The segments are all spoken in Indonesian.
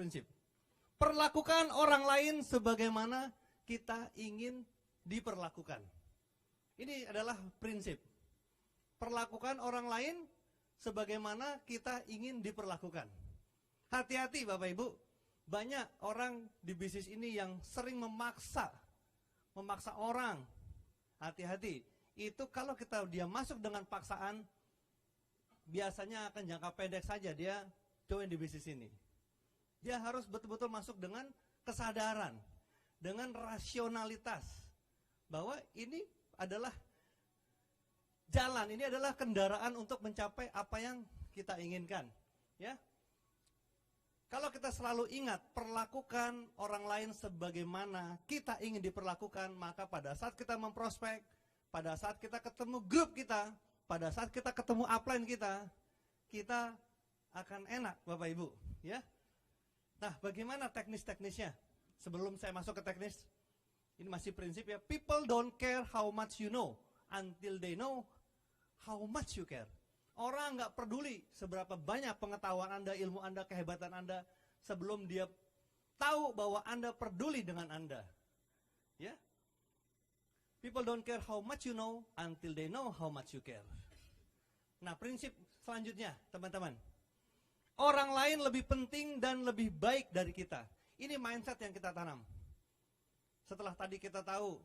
prinsip. Perlakukan orang lain sebagaimana kita ingin diperlakukan. Ini adalah prinsip. Perlakukan orang lain sebagaimana kita ingin diperlakukan. Hati-hati Bapak Ibu, banyak orang di bisnis ini yang sering memaksa orang. Hati-hati, itu kalau dia masuk dengan paksaan, biasanya akan jangka pendek saja dia join di bisnis ini. Dia harus betul-betul masuk dengan kesadaran, dengan rasionalitas, bahwa ini adalah jalan, ini adalah kendaraan untuk mencapai apa yang kita inginkan. Ya, kalau kita selalu ingat perlakukan orang lain sebagaimana kita ingin diperlakukan, maka pada saat kita memprospek, pada saat kita ketemu grup kita, pada saat kita ketemu upline kita akan enak Bapak Ibu. Ya. Nah, bagaimana teknis-teknisnya? Sebelum saya masuk ke teknis, ini masih prinsip ya. People don't care how much you know until they know how much you care. Orang nggak peduli seberapa banyak pengetahuan Anda, ilmu Anda, kehebatan Anda, sebelum dia tahu bahwa Anda peduli dengan Anda. Ya. People don't care how much you know until they know how much you care. Nah, prinsip selanjutnya, teman-teman. Orang lain lebih penting dan lebih baik dari kita. Ini mindset yang kita tanam. Setelah tadi kita tahu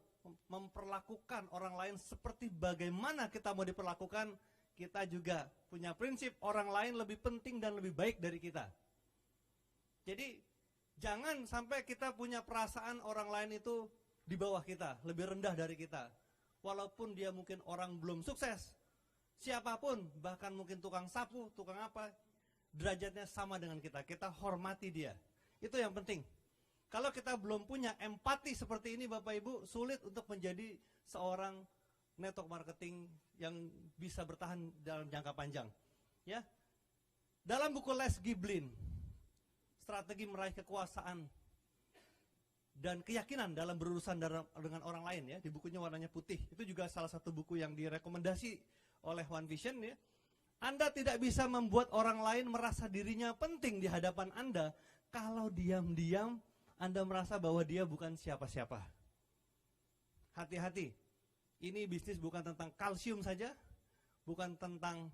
memperlakukan orang lain seperti bagaimana kita mau diperlakukan, kita juga punya prinsip orang lain lebih penting dan lebih baik dari kita. Jadi jangan sampai kita punya perasaan orang lain itu di bawah kita, lebih rendah dari kita. Walaupun dia mungkin orang belum sukses, siapapun, bahkan mungkin tukang sapu, tukang apa, derajatnya sama dengan kita, kita hormati dia. Itu yang penting. Kalau kita belum punya empati seperti ini Bapak Ibu, sulit untuk menjadi seorang network marketing yang bisa bertahan dalam jangka panjang. Ya. Dalam buku Les Giblin, Strategi Meraih Kekuasaan dan Keyakinan dalam Berurusan dengan Orang Lain, ya, di bukunya warnanya putih. Itu juga salah satu buku yang direkomendasi oleh One Vision, ya. Anda tidak bisa membuat orang lain merasa dirinya penting di hadapan Anda kalau diam-diam Anda merasa bahwa dia bukan siapa-siapa. Hati-hati. Ini bisnis bukan tentang kalsium saja, bukan tentang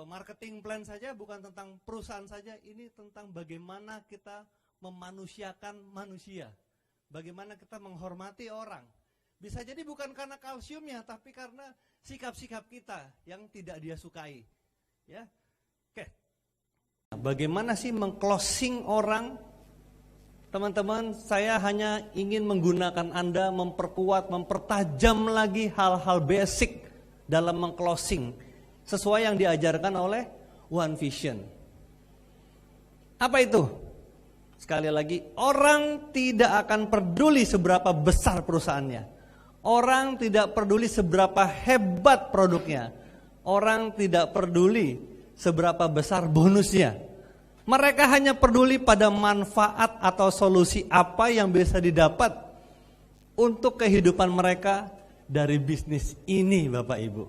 marketing plan saja, bukan tentang perusahaan saja. Ini tentang bagaimana kita memanusiakan manusia. Bagaimana kita menghormati orang. Bisa jadi bukan karena kalsiumnya, tapi karena sikap-sikap kita yang tidak dia sukai. Ya, oke. Bagaimana sih mengclosing orang? Teman-teman, saya hanya ingin menggunakan Anda memperkuat, mempertajam lagi hal-hal basic dalam mengclosing sesuai yang diajarkan oleh One Vision. Apa itu? Sekali lagi, orang tidak akan peduli seberapa besar perusahaannya. Orang tidak peduli seberapa hebat produknya. Orang tidak peduli seberapa besar bonusnya. Mereka hanya peduli pada manfaat atau solusi apa yang bisa didapat untuk kehidupan mereka dari bisnis ini, Bapak Ibu.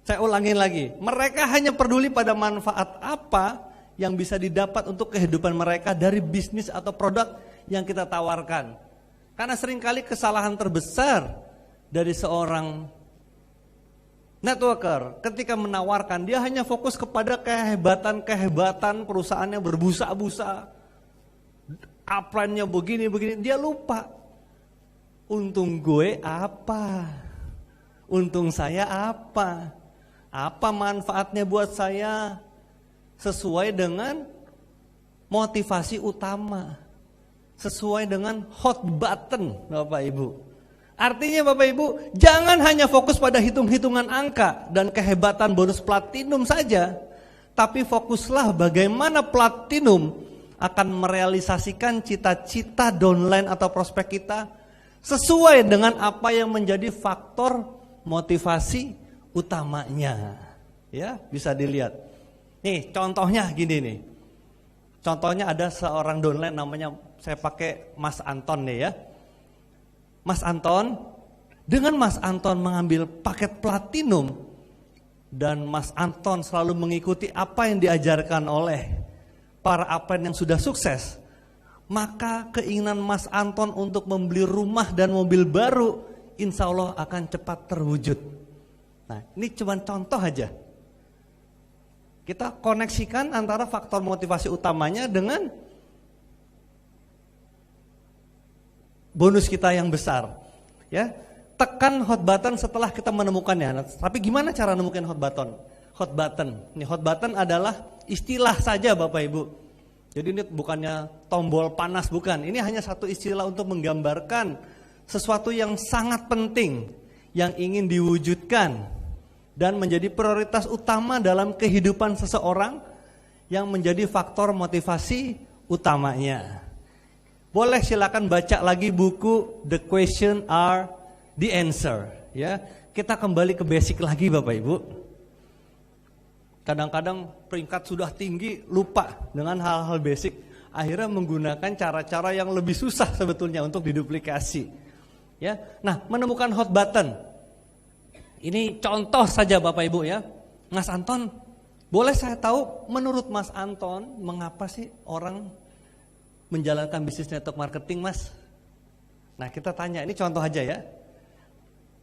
Saya ulangin lagi, mereka hanya peduli pada manfaat apa yang bisa didapat untuk kehidupan mereka dari bisnis atau produk yang kita tawarkan. Karena seringkali kesalahan terbesar dari seorang networker ketika menawarkan, dia hanya fokus kepada kehebatan perusahaannya berbusa-busa, upline-nya begini-begini, dia lupa. Untung gue apa? Untung saya apa? Apa manfaatnya buat saya? Sesuai dengan motivasi utama, sesuai dengan hot button, Bapak Ibu. Artinya Bapak Ibu, jangan hanya fokus pada hitung-hitungan angka dan kehebatan bonus platinum saja, tapi fokuslah bagaimana platinum akan merealisasikan cita-cita downline atau prospek kita sesuai dengan apa yang menjadi faktor motivasi utamanya. Ya, bisa dilihat. Nih, contohnya gini nih. Contohnya ada seorang downline namanya, saya pakai Mas Anton nih ya. Mas Anton, dengan Mas Anton mengambil paket platinum dan Mas Anton selalu mengikuti apa yang diajarkan oleh para upline yang sudah sukses, maka keinginan Mas Anton untuk membeli rumah dan mobil baru insya Allah akan cepat terwujud. Nah, ini cuma contoh aja. Kita koneksikan antara faktor motivasi utamanya dengan bonus kita yang besar. Ya, tekan hot button setelah kita menemukannya. Nah, tapi gimana cara nemukan hot button? Hot button. Ini hot button adalah istilah saja Bapak Ibu. Jadi ini bukannya tombol panas, bukan. Ini hanya satu istilah untuk menggambarkan sesuatu yang sangat penting yang ingin diwujudkan dan menjadi prioritas utama dalam kehidupan seseorang yang menjadi faktor motivasi utamanya. Boleh silakan baca lagi buku The Question Are the Answer. Ya, kita kembali ke basic lagi Bapak Ibu. Kadang-kadang peringkat sudah tinggi lupa dengan hal-hal basic, akhirnya menggunakan cara-cara yang lebih susah sebetulnya untuk diduplikasi. Ya, nah menemukan hot button. Ini contoh saja Bapak Ibu ya. Mas Anton, boleh saya tahu menurut Mas Anton mengapa sih orang menjalankan bisnis network marketing Mas? Nah kita tanya, ini contoh aja ya.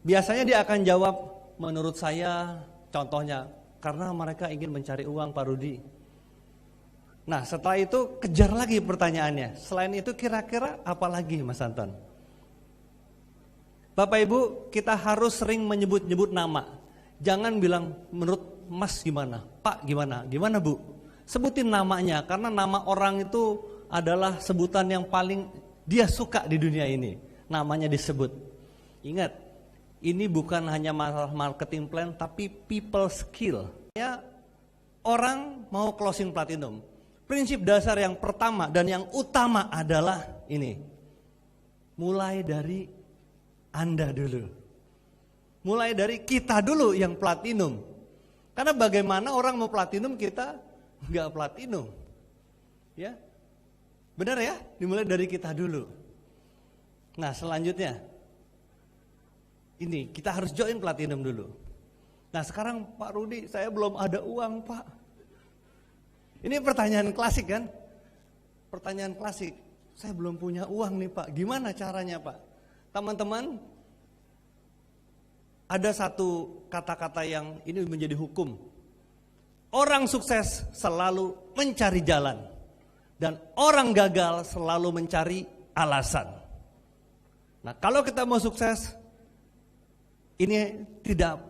Biasanya dia akan jawab, menurut saya contohnya, karena mereka ingin mencari uang Pak Rudi. Nah setelah itu kejar lagi pertanyaannya. Selain itu kira-kira apa lagi Mas Anton? Bapak Ibu, kita harus sering menyebut-nyebut nama. Jangan bilang menurut Mas gimana, Pak gimana, gimana Bu? Sebutin namanya, karena nama orang itu adalah sebutan yang paling dia suka di dunia ini. Namanya disebut. Ingat, ini bukan hanya masalah marketing plan, tapi people skill. Ya, orang mau closing platinum. Prinsip dasar yang pertama dan yang utama adalah ini. Mulai dari Anda dulu. Mulai dari kita dulu yang platinum. Karena bagaimana orang mau platinum kita nggak platinum. Ya. Benar ya? Dimulai dari kita dulu. Nah, selanjutnya ini kita harus join platinum dulu. Nah, sekarang Pak Rudi, saya belum ada uang, Pak. Ini pertanyaan klasik kan? Pertanyaan klasik. Saya belum punya uang nih, Pak. Gimana caranya, Pak? Teman-teman, ada satu kata-kata yang ini menjadi hukum. Orang sukses selalu mencari jalan. Dan orang gagal selalu mencari alasan. Nah, kalau kita mau sukses, ini tidak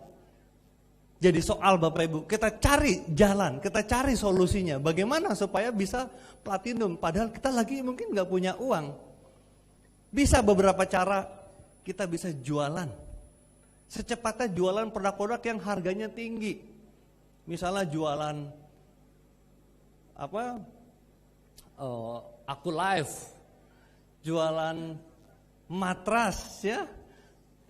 jadi soal Bapak Ibu. Kita cari jalan, kita cari solusinya. Bagaimana supaya bisa platinum, padahal kita lagi mungkin nggak punya uang. Bisa beberapa cara, kita bisa jualan. Secepatnya jualan produk-produk yang harganya tinggi. Misalnya jualan Aku Live, jualan matras ya,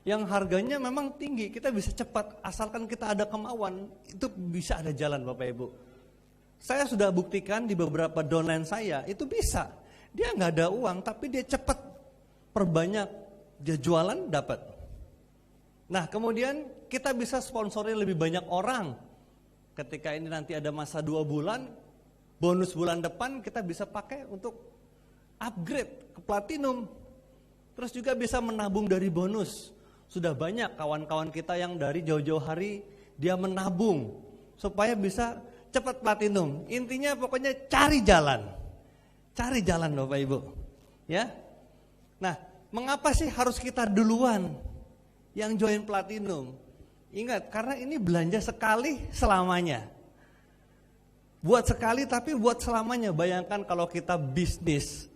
yang harganya memang tinggi, kita bisa cepat, asalkan kita ada kemauan, itu bisa ada jalan Bapak Ibu. Saya sudah buktikan di beberapa downline saya, itu bisa, dia nggak ada uang, tapi dia cepat, perbanyak, dia jualan dapat. Nah kemudian kita bisa sponsori lebih banyak orang, ketika ini nanti ada masa 2 bulan, bonus bulan depan kita bisa pakai untuk upgrade ke platinum. Terus juga bisa menabung dari bonus. Sudah banyak kawan-kawan kita yang dari jauh-jauh hari dia menabung supaya bisa cepat platinum. Intinya pokoknya cari jalan. Cari jalan Bapak Ibu. Ya. Nah, mengapa sih harus kita duluan yang join platinum? Ingat, karena ini belanja sekali selamanya. Buat sekali tapi buat selamanya. Bayangkan kalau kita bisnis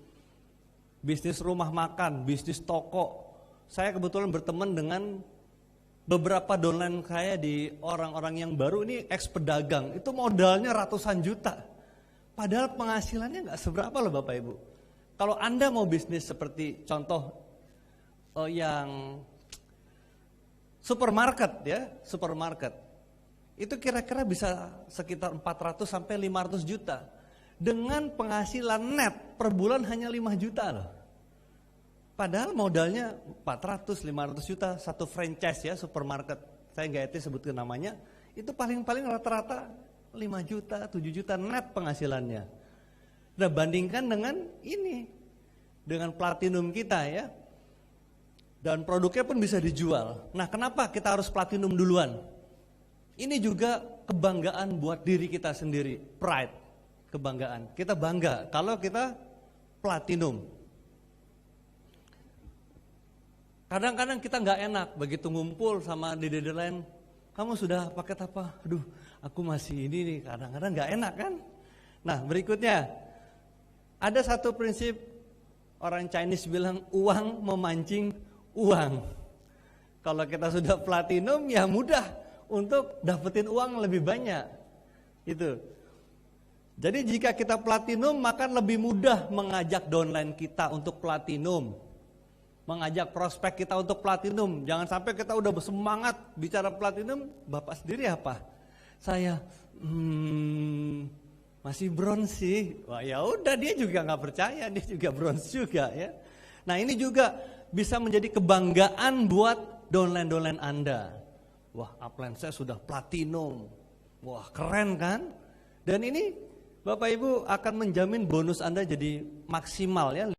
rumah makan, bisnis toko. Saya kebetulan berteman dengan beberapa downline saya di orang-orang yang baru ini ex-pedagang. Itu modalnya ratusan juta. Padahal penghasilannya nggak seberapa loh Bapak Ibu. Kalau Anda mau bisnis seperti contoh yang supermarket ya, supermarket. Itu kira-kira bisa sekitar 400 sampai 500 juta. Dengan penghasilan net per bulan hanya 5 juta loh. Padahal modalnya 400-500 juta satu franchise ya supermarket. Saya nggak etis sebutkan namanya. Itu paling-paling rata-rata 5 juta, 7 juta net penghasilannya. Nah, bandingkan dengan ini, dengan platinum kita ya. Dan produknya pun bisa dijual. Nah, kenapa kita harus platinum duluan? Ini juga kebanggaan buat diri kita sendiri, pride, kebanggaan. Kita bangga kalau kita platinum. Kadang-kadang kita nggak enak begitu ngumpul sama dede lain. Kamu sudah paket apa? Aduh, aku masih ini nih. Kadang-kadang nggak enak kan? Nah, berikutnya ada satu prinsip orang Chinese bilang uang memancing uang. Kalau kita sudah platinum ya mudah untuk dapetin uang lebih banyak. Itu. Jadi jika kita platinum maka lebih mudah mengajak downline kita untuk platinum. Mengajak prospek kita untuk platinum. Jangan sampai kita udah bersemangat bicara platinum, Bapak sendiri apa? Saya masih bronze sih. Wah, ya udah, dia juga nggak percaya, dia juga bronze juga ya. Nah, ini juga bisa menjadi kebanggaan buat downline Anda. Wah, upline saya sudah platinum. Wah, keren kan? Dan ini Bapak Ibu akan menjamin bonus Anda jadi maksimal ya.